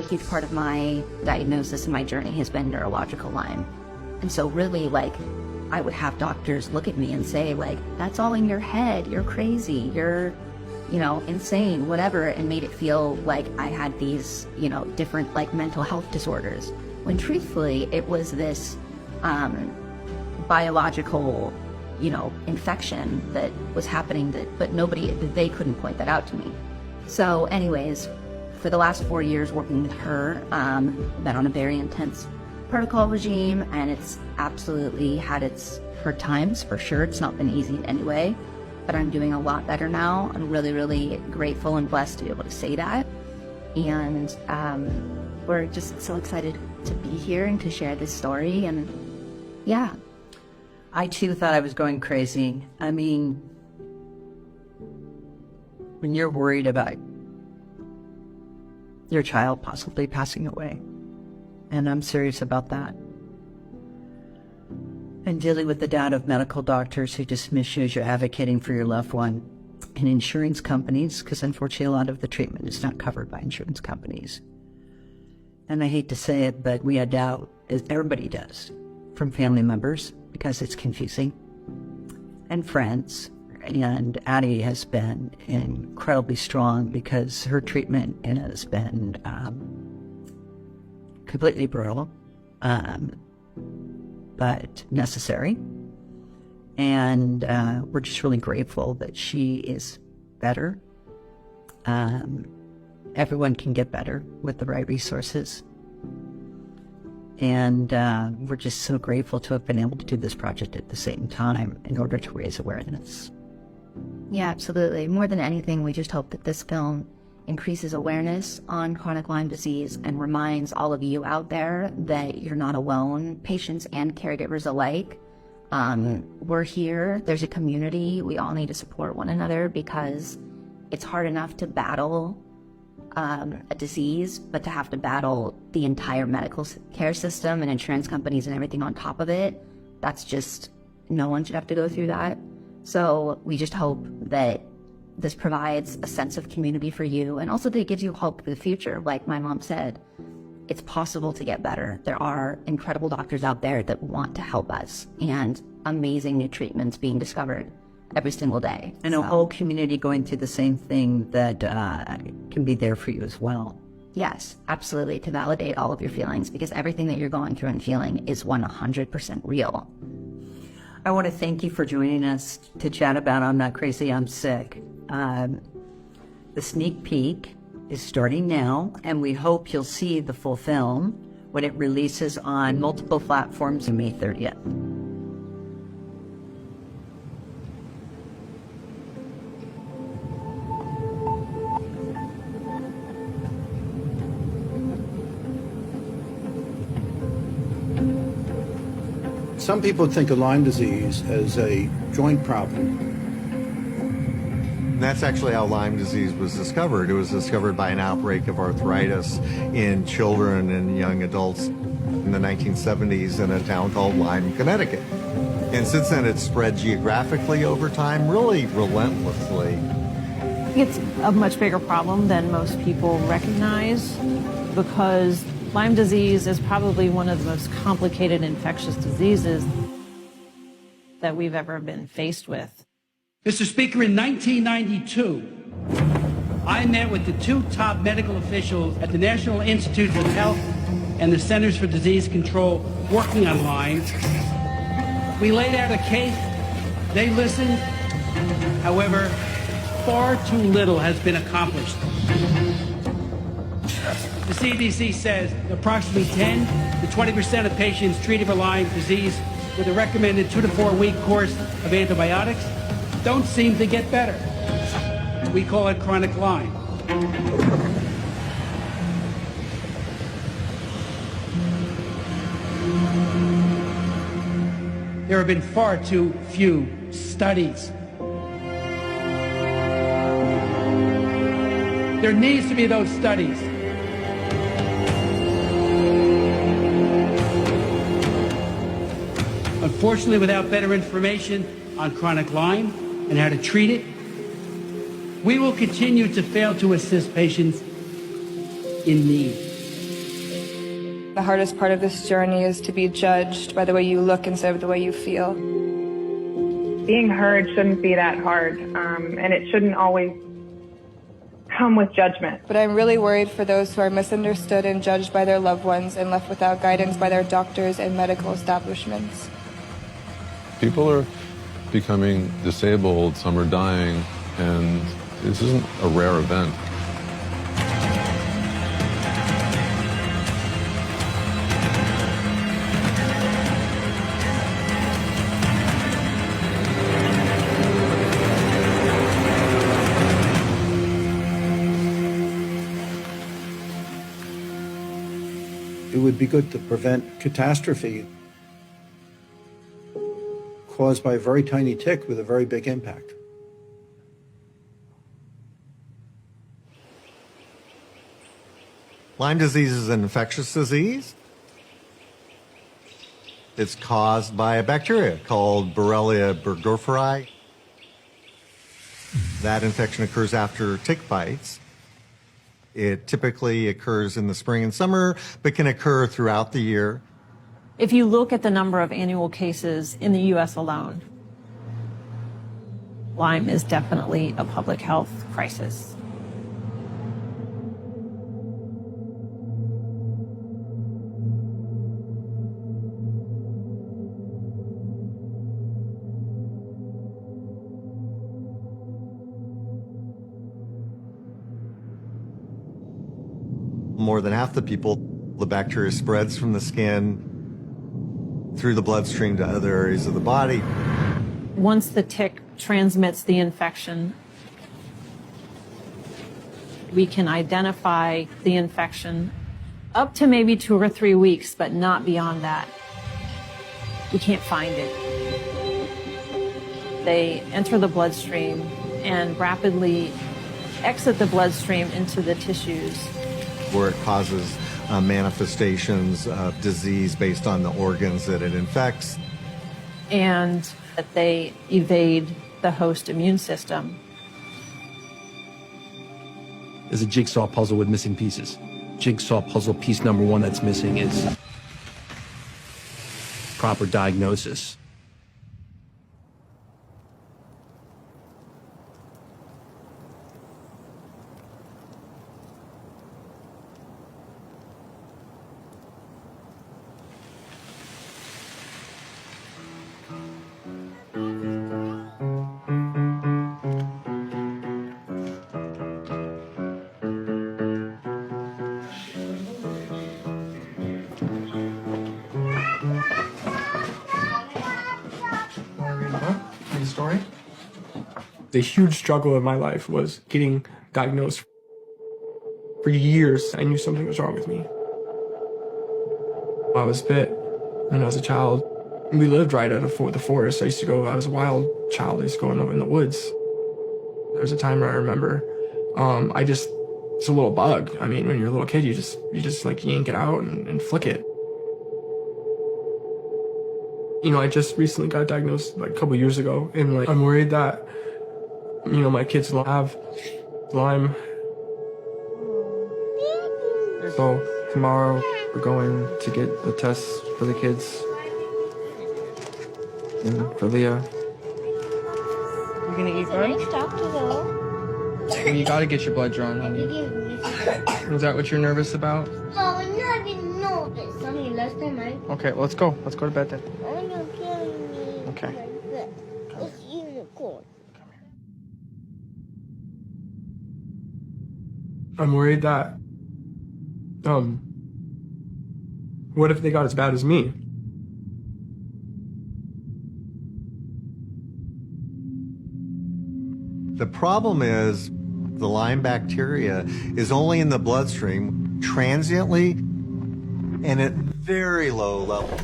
a huge part of my diagnosis and my journey has been neurological Lyme. And so really, like, I would have doctors look at me and say, like, that's all in your head, you're crazy, you're, you know, insane, whatever, and made it feel like I had these, you know, different, like, mental health disorders. When truthfully, it was this biological, you know, infection that was happening, but they couldn't point that out to me. So anyways, for the last 4 years working with her, been on a very intense protocol regime, and it's absolutely had its hard times, for sure. It's not been easy in any way, but I'm doing a lot better now. I'm really, really grateful and blessed to be able to say that. And we're just so excited to be here and to share this story. And yeah. I too thought I was going crazy. I mean, when you're worried about your child possibly passing away, and I'm serious about that, and dealing with the doubt of medical doctors who dismiss you as you're advocating for your loved one, and insurance companies, because unfortunately a lot of the treatment is not covered by insurance companies. And I hate to say it, but we had doubt, as everybody does, from family members, because it's confusing, and friends. And Addie has been incredibly strong because her treatment has been completely brutal, but necessary. And we're just really grateful that she is better. Everyone can get better with the right resources. And we're just so grateful to have been able to do this project at the same time in order to raise awareness. Yeah, absolutely. More than anything, we just hope that this film increases awareness on chronic Lyme disease and reminds all of you out there that you're not alone, patients and caregivers alike. We're here. There's a community. We all need to support one another because it's hard enough to battle a disease, but to have to battle the entire medical care system and insurance companies and everything on top of it, that's just, no one should have to go through that. So we just hope that this provides a sense of community for you, and also that it gives you hope for the future. Like my mom said, it's possible to get better. There are incredible doctors out there that want to help us, and amazing new treatments being discovered every single day. And a whole community going through the same thing that can be there for you as well. Yes, absolutely, to validate all of your feelings, because everything that you're going through and feeling is 100% real. I want to thank you for joining us to chat about I'm Not Crazy, I'm Sick. The sneak peek is starting now, and we hope you'll see the full film when it releases on multiple platforms on May 30th. Some people think of Lyme disease as a joint problem. That's actually how Lyme disease was discovered. It was discovered by an outbreak of arthritis in children and young adults in the 1970s in a town called Lyme, Connecticut. And since then, it's spread geographically over time, really relentlessly. It's a much bigger problem than most people recognize, because Lyme disease is probably one of the most complicated infectious diseases that we've ever been faced with. Mr. Speaker, in 1992, I met with the two top medical officials at the National Institutes of Health and the Centers for Disease Control working on Lyme. We laid out a case. They listened. However, far too little has been accomplished. The CDC says approximately 10 to 20% of patients treated for Lyme disease with a recommended 2 to 4 week course of antibiotics don't seem to get better. We call it chronic Lyme. There have been far too few studies. There needs to be those studies. Unfortunately, without better information on chronic Lyme and how to treat it, we will continue to fail to assist patients in need. The hardest part of this journey is to be judged by the way you look instead of the way you feel. Being heard shouldn't be that hard, and it shouldn't always come with judgment. But I'm really worried for those who are misunderstood and judged by their loved ones and left without guidance by their doctors and medical establishments. People are becoming disabled, some are dying, and this isn't a rare event. It would be good to prevent catastrophe caused by a very tiny tick with a very big impact. Lyme disease is an infectious disease. It's caused by a bacteria called Borrelia burgdorferi. That infection occurs after tick bites. It typically occurs in the spring and summer, but can occur throughout the year. If you look at the number of annual cases in the U.S. alone, Lyme is definitely a public health crisis. More than half the people, the bacteria spreads from the skin through the bloodstream to other areas of the body. Once the tick transmits the infection, we can identify the infection up to maybe 2 or 3 weeks, but not beyond that. We can't find it. They enter the bloodstream and rapidly exit the bloodstream into the tissues, where it causes manifestations of disease based on the organs that it infects. and that they evade the host immune system. There's a jigsaw puzzle with missing pieces. Jigsaw puzzle piece number one that's missing is proper diagnosis. The huge struggle in my life was getting diagnosed. For years, I knew something was wrong with me. I was bit when I was a child. We lived right at the forest. I was a wild child. I used to go in the woods. There was a time where I remember, it's a little bug. I mean, when you're a little kid, you just like yank it out and flick it. You know, I just recently got diagnosed like a couple years ago, and like I'm worried that, you know, my kids will have Lyme. So tomorrow we're going to get the tests for the kids and for Leah. You're gonna eat lunch? Well, you gotta get your blood drawn, honey. Is that what you're nervous about? Oh, I'm not even nervous. I mean, last time I... Okay, well, let's go. Let's go to bed then. I'm not killing me. Okay. It's unicorn. I'm worried that, what if they got as bad as me? The problem is the Lyme bacteria is only in the bloodstream transiently and at very low levels.